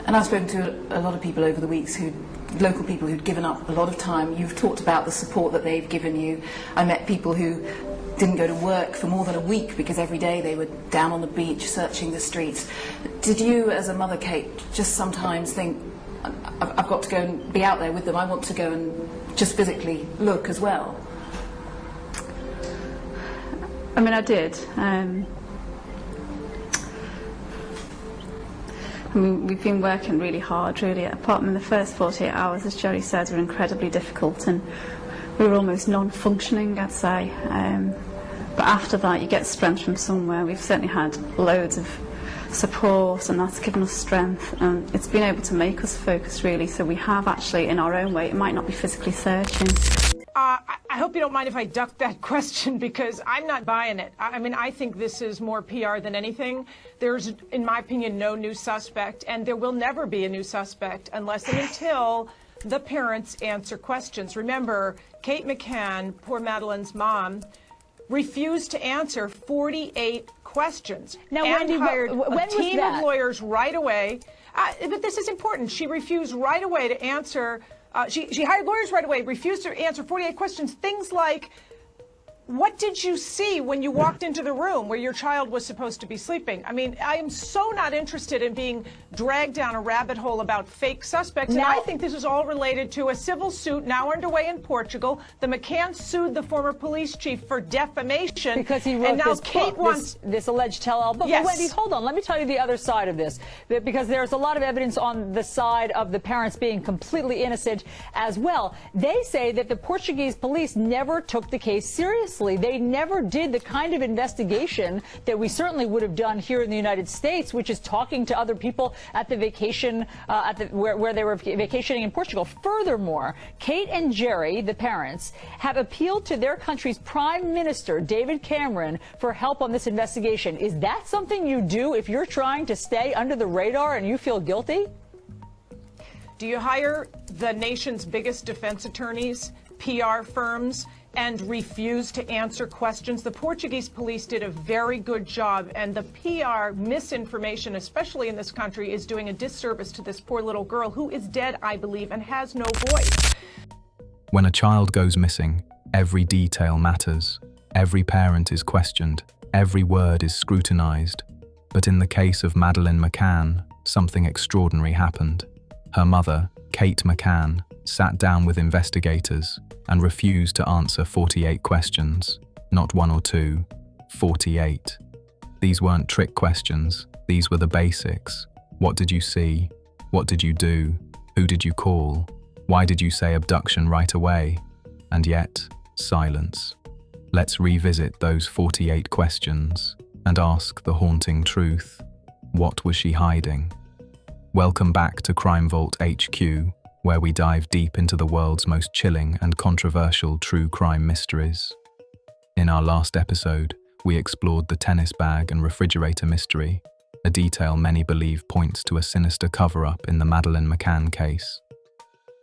And I've spoken to a lot of people over the weeks local people who'd given up a lot of time. You've talked about the support that they've given you. I met people who didn't go to work for more than a week because every day they were down on the beach searching the streets. Did you, as a mother, Kate, just sometimes think, I've got to go and be out there with them, I want to go and just physically look as well? I mean, I did. I mean, we've been working really hard, really. Apart from the first 48 hours, as Jerry said, were incredibly difficult, and we were almost non-functioning, I'd say. But after that, you get strength from somewhere. We've certainly had loads of support, and that's given us strength, and it's been able to make us focus, really. So we have actually, in our own way, it might not be physically searching. I hope you don't mind if I duck that question, because I'm not buying it. I mean, I think this is more PR than anything. There's, in my opinion, no new suspect, and there will never be a new suspect unless and until the parents answer questions. Remember, Kate McCann, poor Madeleine's mom, refused to answer 48 questions. Now, and Wendy, hired when a team was that? of lawyers right away. But this is important. She refused right away to answer. She hired lawyers right away, refused to answer 48 questions. Things like, what did you see when you walked into the room where your child was supposed to be sleeping? I mean, I am so not interested in being dragged down a rabbit hole about fake suspects. Now, and I think this is all related to a civil suit now underway in Portugal. The McCanns sued the former police chief for defamation. Because he wrote and now this Kate book, wants this alleged tell-all. But Yes. Wendy, hold on. Let me tell you the other side of this. Because there's a lot of evidence on the side of the parents being completely innocent as well. They say that the Portuguese police never took the case seriously. They never did the kind of investigation that we certainly would have done here in the United States, which is talking to other people at the vacation, where they were vacationing in Portugal. Furthermore, Kate and Jerry, the parents, have appealed to their country's Prime Minister, David Cameron, for help on this investigation. Is that something you do if you're trying to stay under the radar and you feel guilty? Do you hire the nation's biggest defense attorneys, PR firms, and refuse to answer questions? The Portuguese police did a very good job, and the PR misinformation, especially in this country, is doing a disservice to this poor little girl who is dead, I believe, and has no voice. When a child goes missing, every detail matters. Every parent is questioned. Every word is scrutinized. But in the case of Madeleine McCann, something extraordinary happened. Her mother, Kate McCann, sat down with investigators and refused to answer 48 questions. Not one or two, 48. These weren't trick questions. These were the basics. What did you see? What did you do? Who did you call? Why did you say abduction right away? And yet, silence. Let's revisit those 48 questions and ask the haunting truth. What was she hiding? Welcome back to Crime Vault HQ, where we dive deep into the world's most chilling and controversial true crime mysteries. In our last episode, we explored the tennis bag and refrigerator mystery, a detail many believe points to a sinister cover-up in the Madeleine McCann case.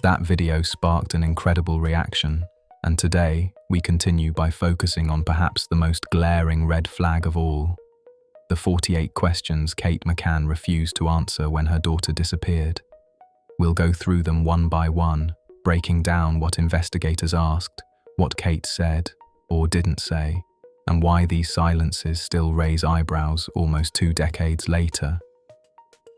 That video sparked an incredible reaction, and today we continue by focusing on perhaps the most glaring red flag of all: the 48 questions Kate McCann refused to answer when her daughter disappeared. We'll go through them one by one, breaking down what investigators asked, what Kate said or didn't say, and why these silences still raise eyebrows almost 2 decades later.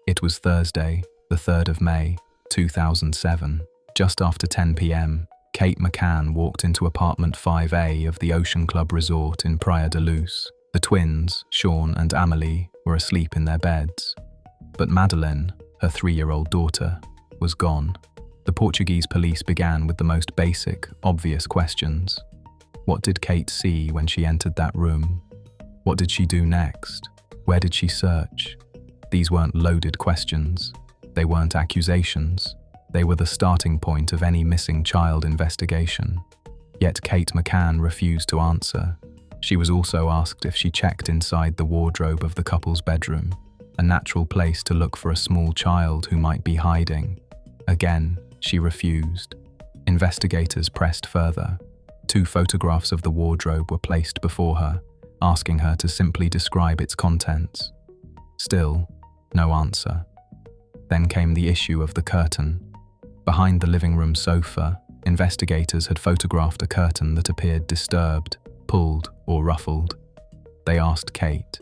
It was Thursday, the 3rd of May, 2007. Just after 10 p.m., Kate McCann walked into apartment 5A of the Ocean Club Resort in Praia da Luz. The twins, Sean and Amelie, were asleep in their beds. But Madeleine, her 3-year-old daughter, was gone. The Portuguese police began with the most basic, obvious questions. What did Kate see when she entered that room? What did she do next? Where did she search? These weren't loaded questions. They weren't accusations. They were the starting point of any missing child investigation. Yet Kate McCann refused to answer. She was also asked if she checked inside the wardrobe of the couple's bedroom, a natural place to look for a small child who might be hiding. Again, she refused. Investigators pressed further. 2 photographs of the wardrobe were placed before her, asking her to simply describe its contents. Still, no answer. Then came the issue of the curtain. Behind the living room sofa, investigators had photographed a curtain that appeared disturbed, pulled, or ruffled. They asked Kate,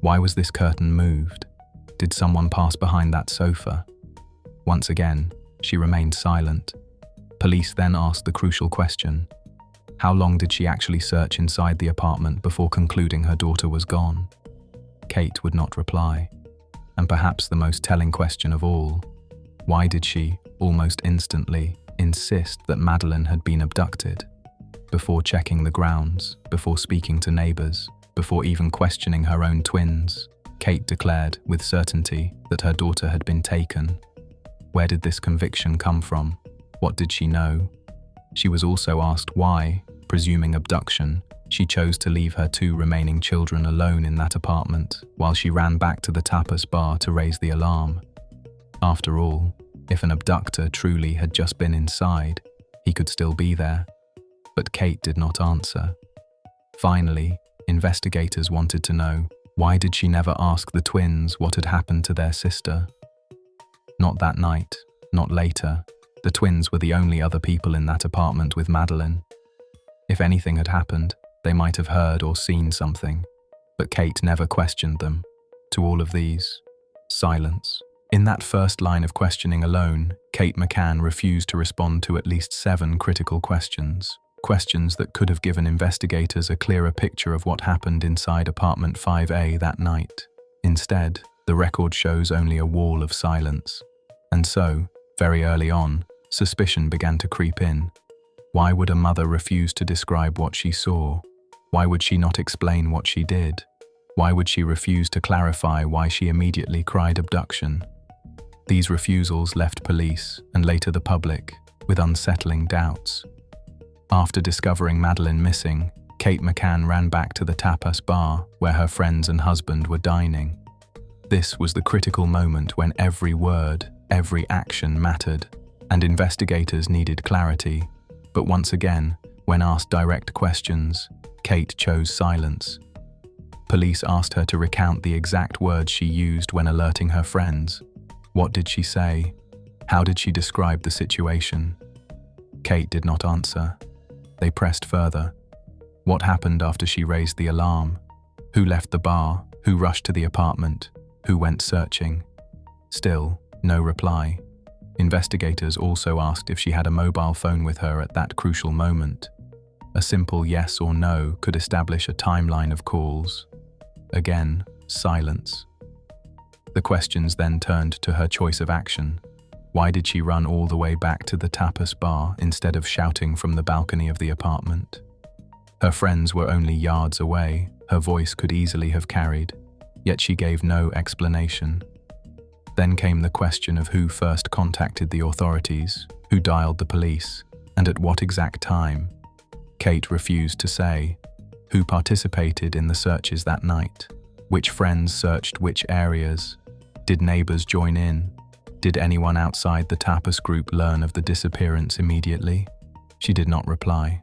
why was this curtain moved? Did someone pass behind that sofa? Once again, she remained silent. Police then asked the crucial question, how long did she actually search inside the apartment before concluding her daughter was gone? Kate would not reply. And perhaps the most telling question of all, why did she, almost instantly, insist that Madeleine had been abducted? Before checking the grounds, before speaking to neighbors, before even questioning her own twins, Kate declared with certainty that her daughter had been taken. Where did this conviction come from? What did she know? She was also asked why, presuming abduction, she chose to leave her 2 remaining children alone in that apartment while she ran back to the tapas bar to raise the alarm. After all, if an abductor truly had just been inside, he could still be there. But Kate did not answer. Finally, investigators wanted to know, why did she never ask the twins what had happened to their sister? Not that night, not later. The twins were the only other people in that apartment with Madeleine. If anything had happened, they might have heard or seen something, but Kate never questioned them. To all of these, silence. In that first line of questioning alone, Kate McCann refused to respond to at least 7 critical questions. Questions that could have given investigators a clearer picture of what happened inside apartment 5A that night. Instead, the record shows only a wall of silence. And so, very early on, suspicion began to creep in. Why would a mother refuse to describe what she saw? Why would she not explain what she did? Why would she refuse to clarify why she immediately cried abduction? These refusals left police, and later the public, with unsettling doubts. After discovering Madeleine missing, Kate McCann ran back to the tapas bar where her friends and husband were dining. This was the critical moment when every word, every action mattered, and investigators needed clarity. But once again, when asked direct questions, Kate chose silence. Police asked her to recount the exact words she used when alerting her friends. What did she say? How did she describe the situation? Kate did not answer. They pressed further. What happened after she raised the alarm? Who left the bar? Who rushed to the apartment? Who went searching? Still, no reply. Investigators also asked if she had a mobile phone with her at that crucial moment. A simple yes or no could establish a timeline of calls. Again, silence. The questions then turned to her choice of action. Why did she run all the way back to the tapas bar instead of shouting from the balcony of the apartment? Her friends were only yards away, her voice could easily have carried, yet she gave no explanation. Then came the question of who first contacted the authorities, who dialed the police, and at what exact time. Kate refused to say. Who participated in the searches that night? Which friends searched which areas? Did neighbors join in? Did anyone outside the tapas group learn of the disappearance immediately? She did not reply.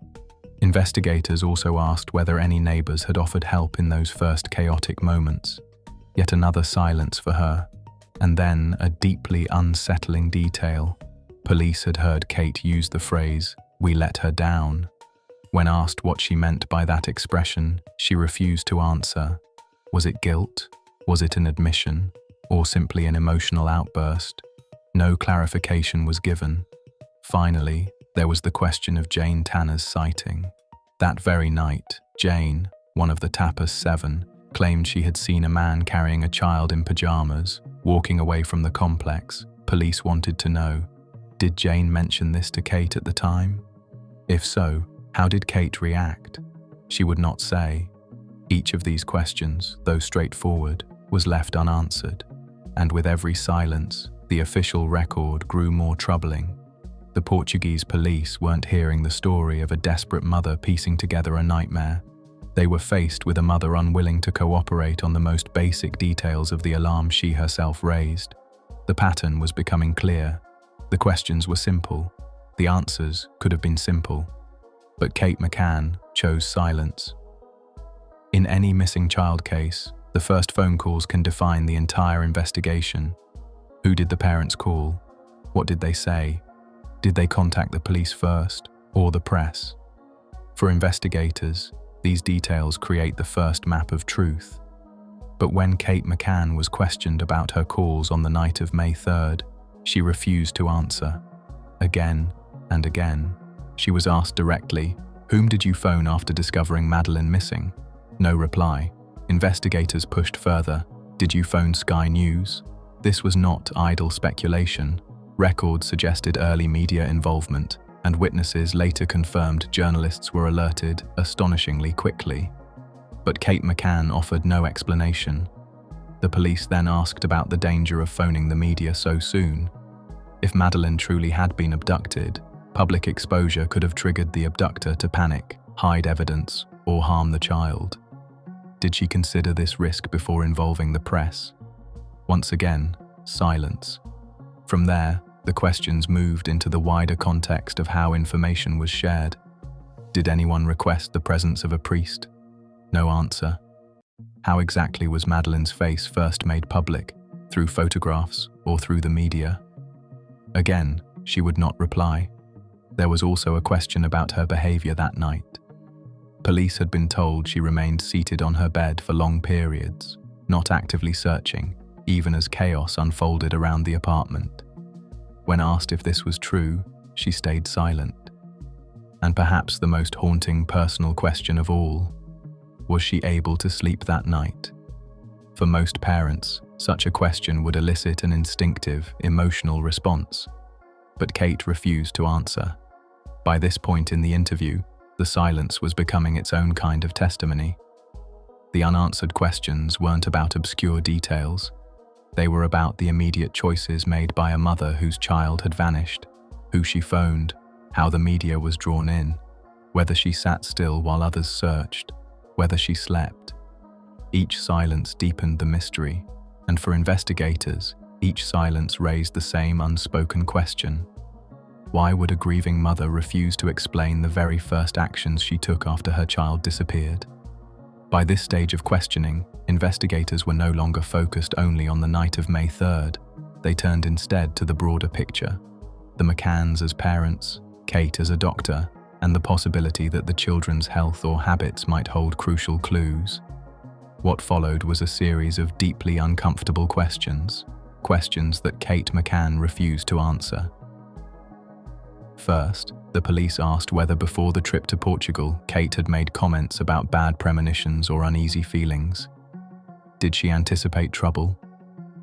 Investigators also asked whether any neighbors had offered help in those first chaotic moments. Yet another silence for her. And then a deeply unsettling detail. Police had heard Kate use the phrase, "We let her down." When asked what she meant by that expression, she refused to answer. Was it guilt? Was it an admission? Or simply an emotional outburst? No clarification was given. Finally, there was the question of Jane Tanner's sighting. That very night, Jane, one of the tapas 7, claimed she had seen a man carrying a child in pajamas, walking away from the complex. Police wanted to know, did Jane mention this to Kate at the time? If so, how did Kate react? She would not say. Each of these questions, though straightforward, was left unanswered. And with every silence, the official record grew more troubling. The Portuguese police weren't hearing the story of a desperate mother piecing together a nightmare. They were faced with a mother unwilling to cooperate on the most basic details of the alarm she herself raised. The pattern was becoming clear. The questions were simple. The answers could have been simple. But Kate McCann chose silence. In any missing child case, the first phone calls can define the entire investigation. Who did the parents call? What did they say? Did they contact the police first, or the press? For investigators, these details create the first map of truth. But when Kate McCann was questioned about her calls on the night of May 3rd, she refused to answer. Again and again, she was asked directly, "Whom did you phone after discovering Madeleine missing?" No reply. Investigators pushed further. "Did you phone Sky News?" This was not idle speculation. Records suggested early media involvement, and witnesses later confirmed journalists were alerted astonishingly quickly. But Kate McCann offered no explanation. The police then asked about the danger of phoning the media so soon. If Madeleine truly had been abducted, public exposure could have triggered the abductor to panic, hide evidence, or harm the child. Did she consider this risk before involving the press? Once again, silence. From there, the questions moved into the wider context of how information was shared. Did anyone request the presence of a priest? No answer. How exactly was Madeleine's face first made public? Through photographs or through the media? Again, she would not reply. There was also a question about her behavior that night. Police had been told she remained seated on her bed for long periods, not actively searching, even as chaos unfolded around the apartment. When asked if this was true, she stayed silent. And perhaps the most haunting personal question of all, was she able to sleep that night? For most parents, such a question would elicit an instinctive, emotional response. But Kate refused to answer. By this point in the interview, the silence was becoming its own kind of testimony. The unanswered questions weren't about obscure details. They were about the immediate choices made by a mother whose child had vanished, who she phoned, how the media was drawn in, whether she sat still while others searched, whether she slept. Each silence deepened the mystery, and for investigators, each silence raised the same unspoken question. Why would a grieving mother refuse to explain the very first actions she took after her child disappeared? By this stage of questioning, investigators were no longer focused only on the night of May 3rd. They turned instead to the broader picture: the McCanns as parents, Kate as a doctor, and the possibility that the children's health or habits might hold crucial clues. What followed was a series of deeply uncomfortable questions that Kate McCann refused to answer. First, the police asked whether before the trip to Portugal, Kate had made comments about bad premonitions or uneasy feelings. Did she anticipate trouble?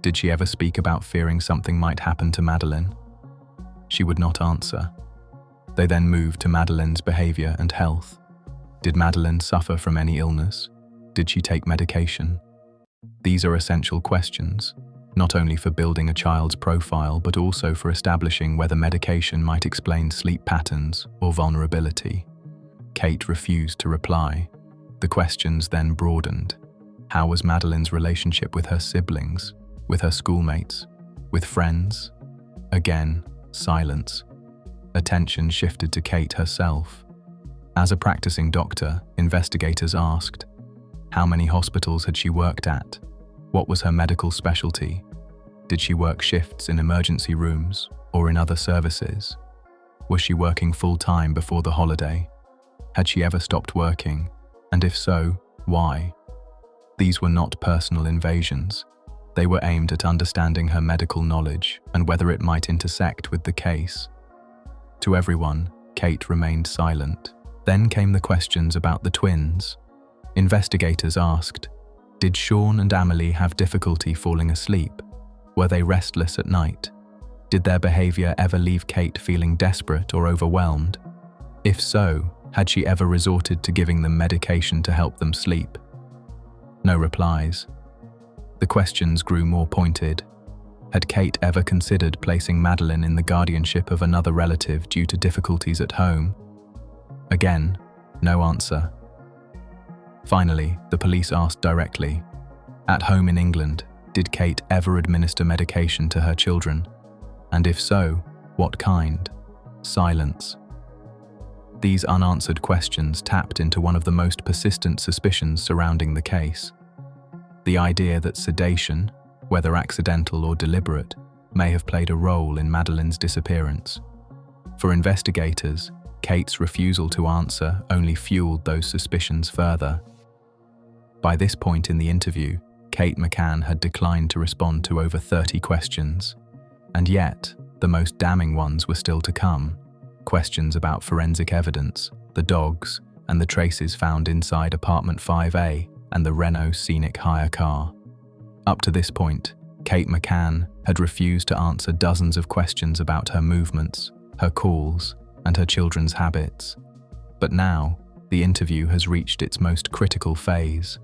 Did she ever speak about fearing something might happen to Madeleine? She would not answer. They then moved to Madeleine's behavior and health. Did Madeleine suffer from any illness? Did she take medication? These are essential questions, not only for building a child's profile but also for establishing whether medication might explain sleep patterns or vulnerability. Kate refused to reply. The questions then broadened. How was Madeleine's relationship with her siblings, with her schoolmates, with friends? Again, silence. Attention shifted to Kate herself. As a practicing doctor, investigators asked, how many hospitals had she worked at? What was her medical specialty? Did she work shifts in emergency rooms or in other services? Was she working full-time before the holiday? Had she ever stopped working? And if so, why? These were not personal invasions. They were aimed at understanding her medical knowledge and whether it might intersect with the case. To everyone, Kate remained silent. Then came the questions about the twins. Investigators asked, did Sean and Amelie have difficulty falling asleep? Were they restless at night? Did their behavior ever leave Kate feeling desperate or overwhelmed? If so, had she ever resorted to giving them medication to help them sleep? No replies. The questions grew more pointed. Had Kate ever considered placing Madeleine in the guardianship of another relative due to difficulties at home? Again, no answer. Finally, the police asked directly, at home in England, did Kate ever administer medication to her children? And if so, what kind? Silence. These unanswered questions tapped into one of the most persistent suspicions surrounding the case. The idea that sedation, whether accidental or deliberate, may have played a role in Madeleine's disappearance. For investigators, Kate's refusal to answer only fueled those suspicions further. By this point in the interview, Kate McCann had declined to respond to over 30 questions. And yet, the most damning ones were still to come. Questions about forensic evidence, the dogs, and the traces found inside apartment 5A and the Renault Scenic hire car. Up to this point, Kate McCann had refused to answer dozens of questions about her movements, her calls, and her children's habits. But now, the interview has reached its most critical phase.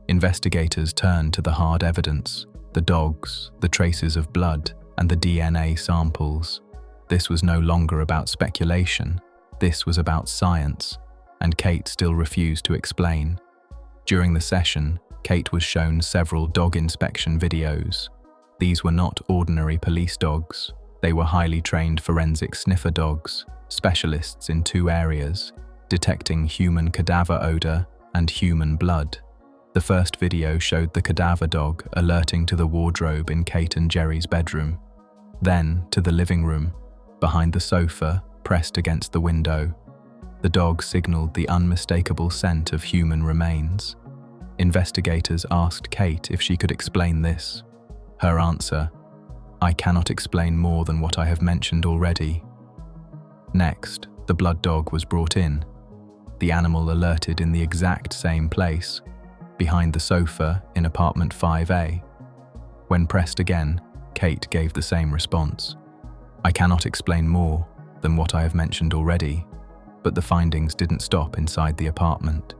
Investigators turn to the hard evidence, the dogs, the traces of blood, and the DNA samples. This was no longer about speculation. This was about science, and Kate still refused to explain. During the session, Kate was shown several dog inspection videos. These were not ordinary police dogs. They were highly trained forensic sniffer dogs, specialists in two areas, detecting human cadaver odor and human blood. The first video showed the cadaver dog alerting to the wardrobe in Kate and Jerry's bedroom, then to the living room, behind the sofa, pressed against the window. The dog signaled the unmistakable scent of human remains. Investigators asked Kate if she could explain this. Her answer, "I cannot explain more than what I have mentioned already." Next, the blood dog was brought in. The animal alerted in the exact same place, behind the sofa in apartment 5A. When pressed again, Kate gave the same response. "I cannot explain more than what I have mentioned already," but the findings didn't stop inside the apartment.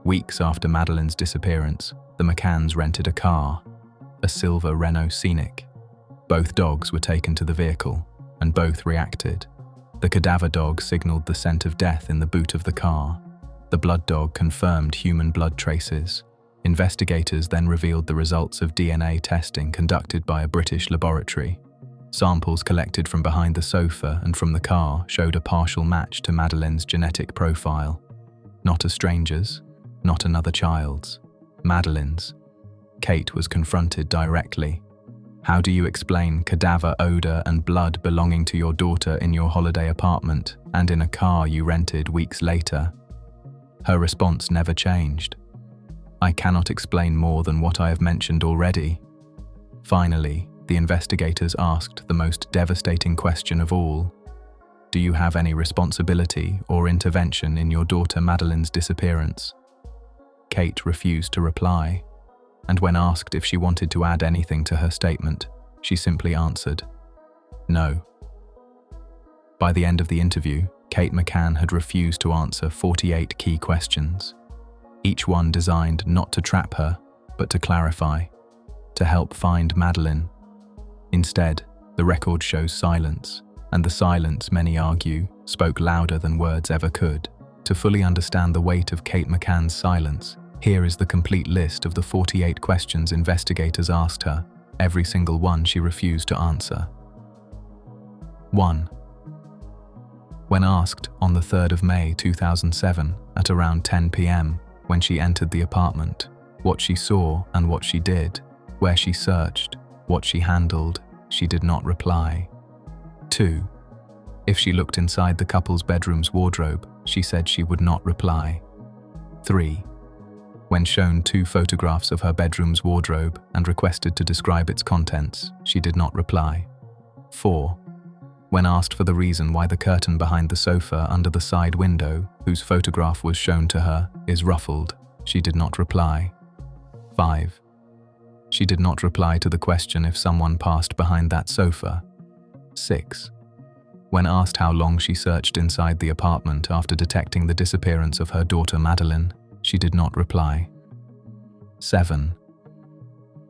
Weeks after Madeleine's disappearance, the McCanns rented a car, a silver Renault Scenic. Both dogs were taken to the vehicle, and both reacted. The cadaver dog signaled the scent of death in the boot of the car. The blood dog confirmed human blood traces. Investigators then revealed the results of DNA testing conducted by a British laboratory. Samples collected from behind the sofa and from the car showed a partial match to Madeleine's genetic profile. Not a stranger's, not another child's, Madeleine's. Kate was confronted directly. "How do you explain cadaver odor and blood belonging to your daughter in your holiday apartment and in a car you rented weeks later?" Her response never changed. "I cannot explain more than what I have mentioned already." Finally, the investigators asked the most devastating question of all. "Do you have any responsibility or intervention in your daughter Madeleine's disappearance?" Kate refused to reply, and when asked if she wanted to add anything to her statement, she simply answered, "No." By the end of the interview, Kate McCann had refused to answer 48 key questions, each one designed not to trap her, but to clarify, to help find Madeleine. Instead, the record shows silence, and the silence, many argue, spoke louder than words ever could. To fully understand the weight of Kate McCann's silence, here is the complete list of the 48 questions investigators asked her, every single one she refused to answer. 1. When asked on the 3rd of May 2007 at around 10 p.m. when she entered the apartment, what she saw and what she did, where she searched, what she handled, she did not reply. 2. If she looked inside the couple's bedroom's wardrobe, she said she would not reply. 3. When shown 2 photographs of her bedroom's wardrobe and requested to describe its contents, she did not reply. 4. When asked for the reason why the curtain behind the sofa under the side window, whose photograph was shown to her, is ruffled, she did not reply. 5. She did not reply to the question if someone passed behind that sofa. 6. When asked how long she searched inside the apartment after detecting the disappearance of her daughter Madeleine, she did not reply. 7.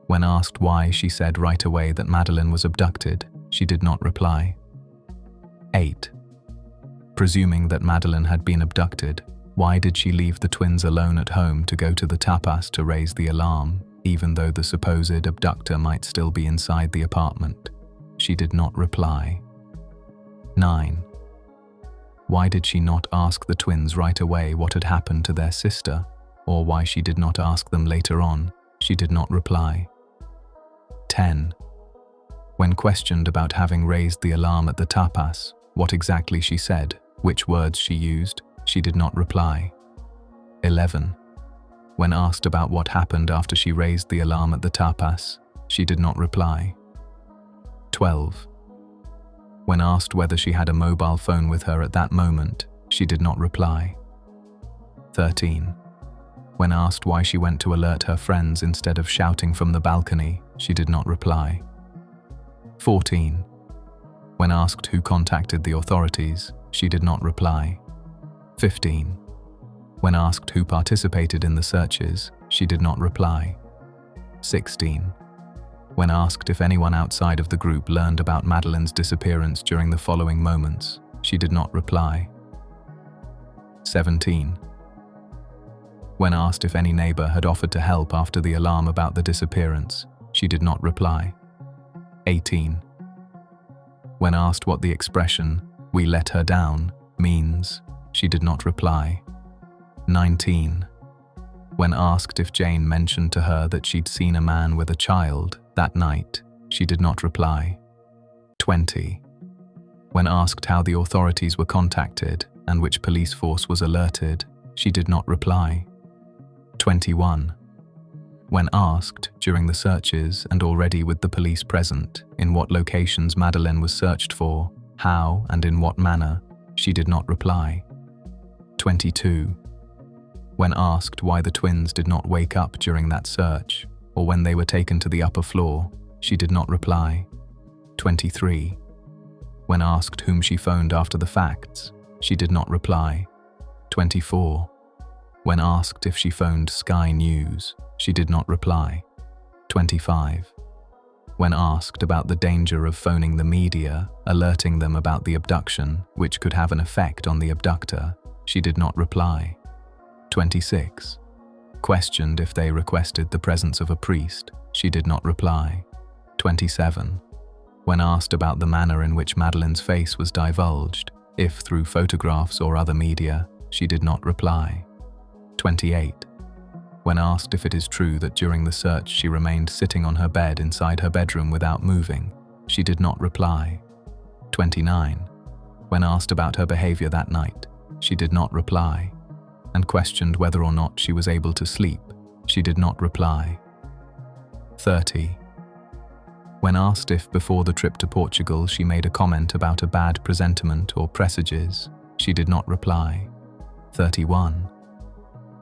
When asked why she said right away that Madeleine was abducted, she did not reply. 8. Presuming that Madeleine had been abducted, why did she leave the twins alone at home to go to the tapas to raise the alarm, even though the supposed abductor might still be inside the apartment? She did not reply. 9. Why did she not ask the twins right away what had happened to their sister, or why she did not ask them later on? She did not reply. 10. When questioned about having raised the alarm at the tapas, what exactly she said, which words she used, she did not reply. 11. When asked about what happened after she raised the alarm at the tapas, she did not reply. 12. When asked whether she had a mobile phone with her at that moment, she did not reply. 13. When asked why she went to alert her friends instead of shouting from the balcony, she did not reply. 14. When asked who contacted the authorities, she did not reply. 15. When asked who participated in the searches, she did not reply. 16. When asked if anyone outside of the group learned about Madeleine's disappearance during the following moments, she did not reply. 17. When asked if any neighbor had offered to help after the alarm about the disappearance, she did not reply. 18. When asked what the expression, "we let her down," means, she did not reply. 19. When asked if Jane mentioned to her that she'd seen a man with a child that night, she did not reply. 20. When asked how the authorities were contacted and which police force was alerted, she did not reply. 21. When asked, during the searches and already with the police present, in what locations Madeleine was searched for, how and in what manner, she did not reply. 22. When asked why the twins did not wake up during that search, or when they were taken to the upper floor, she did not reply. 23. When asked whom she phoned after the facts, she did not reply. 24. When asked if she phoned Sky News, she did not reply. 25. When asked about the danger of phoning the media, alerting them about the abduction, which could have an effect on the abductor, she did not reply. 26. Questioned if they requested the presence of a priest, she did not reply. 27. When asked about the manner in which Madeleine's face was divulged, if through photographs or other media, she did not reply. 28. When asked if it is true that during the search she remained sitting on her bed inside her bedroom without moving, she did not reply. 29. When asked about her behavior that night, she did not reply. And questioned whether or not she was able to sleep, she did not reply. 30. When asked if before the trip to Portugal she made a comment about a bad presentiment or presages, she did not reply. 31.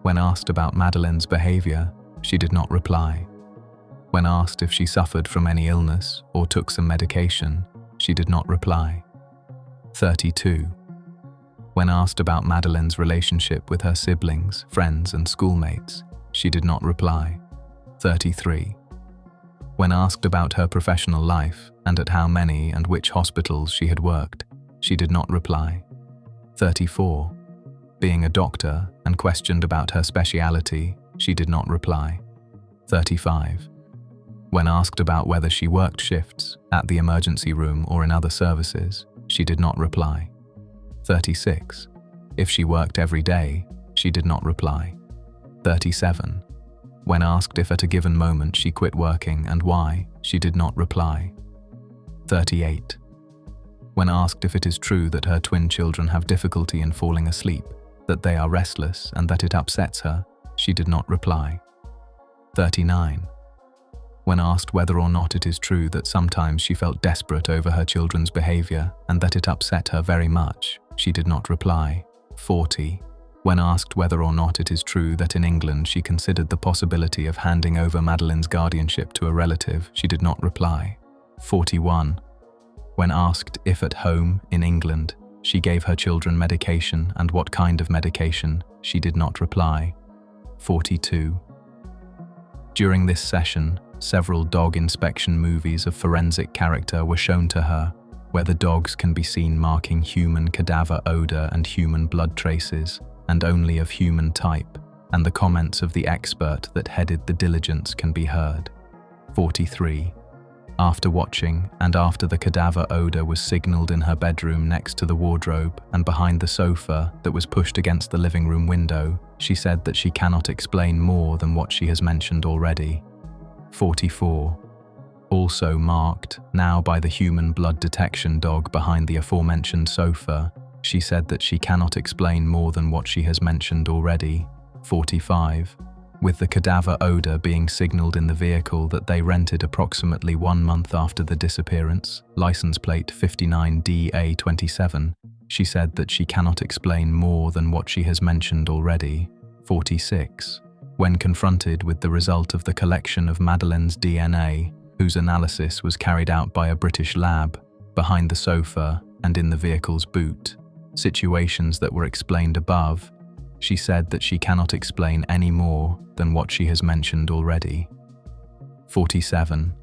When asked about Madeleine's behavior, she did not reply. When asked if she suffered from any illness or took some medication, she did not reply. 32. When asked about Madeleine's relationship with her siblings, friends and schoolmates, she did not reply. 33. When asked about her professional life and at how many and which hospitals she had worked, she did not reply. 34. Being a doctor and questioned about her speciality, she did not reply. 35. When asked about whether she worked shifts at the emergency room or in other services, she did not reply. 36. If she worked every day, she did not reply. 37. When asked if at a given moment she quit working and why, she did not reply. 38. When asked if it is true that her twin children have difficulty in falling asleep, that they are restless and that it upsets her, she did not reply. 39. When asked whether or not it is true that sometimes she felt desperate over her children's behavior and that it upset her very much, she did not reply. 40. When asked whether or not it is true that in England she considered the possibility of handing over Madeleine's guardianship to a relative, she did not reply. 41. When asked if at home, in England, she gave her children medication and what kind of medication, she did not reply. 42. During this session, several dog inspection movies of forensic character were shown to her, where the dogs can be seen marking human cadaver odor and human blood traces, and only of human type, and the comments of the expert that headed the diligence can be heard. 43. After watching, and after the cadaver odor was signaled in her bedroom next to the wardrobe and behind the sofa that was pushed against the living room window, she said that she cannot explain more than what she has mentioned already. 44. also marked now by the human blood detection dog behind the aforementioned sofa, she said that she cannot explain more than what she has mentioned already. 45. With the cadaver odor being signalled in the vehicle that they rented approximately 1 month after the disappearance, license plate 59DA27, she said that she cannot explain more than what she has mentioned already. 46. When confronted with the result of the collection of Madeleine's DNA, whose analysis was carried out by a British lab, behind the sofa and in the vehicle's boot, situations that were explained above, she said that she cannot explain any more than what she has mentioned already. 47.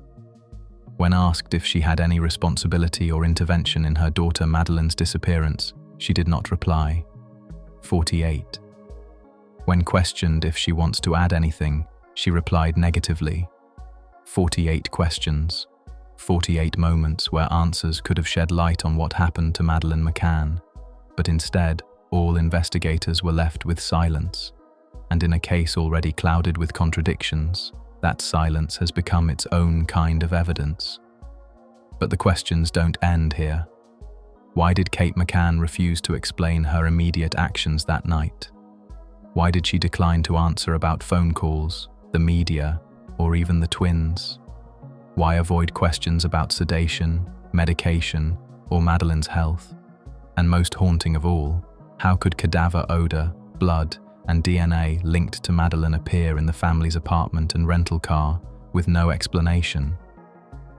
When asked if she had any responsibility or intervention in her daughter Madeleine's disappearance, she did not reply. 48. When questioned if she wants to add anything, she replied negatively. 48 questions. 48 moments where answers could have shed light on what happened to Madeleine McCann. But instead, all investigators were left with silence. And in a case already clouded with contradictions, that silence has become its own kind of evidence. But the questions don't end here. Why did Kate McCann refuse to explain her immediate actions that night? Why did she decline to answer about phone calls, the media, or even the twins? Why avoid questions about sedation, medication, or Madeleine's health? And most haunting of all, how could cadaver odor, blood, and DNA linked to Madeleine appear in the family's apartment and rental car with no explanation?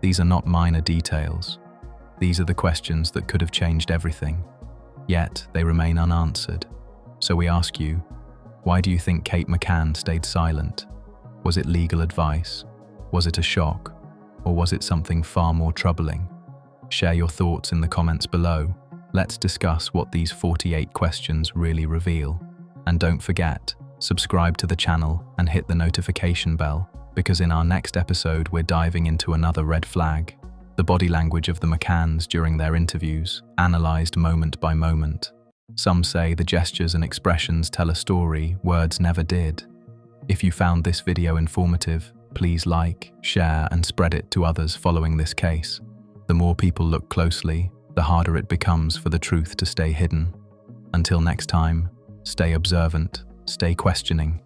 These are not minor details. These are the questions that could have changed everything. Yet they remain unanswered. So we ask you, why do you think Kate McCann stayed silent? Was it legal advice? Was it a shock? Or was it something far more troubling? Share your thoughts in the comments below. Let's discuss what these 48 questions really reveal. And don't forget, subscribe to the channel and hit the notification bell, because in our next episode we're diving into another red flag, the body language of the McCanns during their interviews, analysed moment by moment. Some say the gestures and expressions tell a story words never did. If you found this video informative, please like, share and spread it to others following this case. The more people look closely, the harder it becomes for the truth to stay hidden. Until next time, stay observant, stay questioning,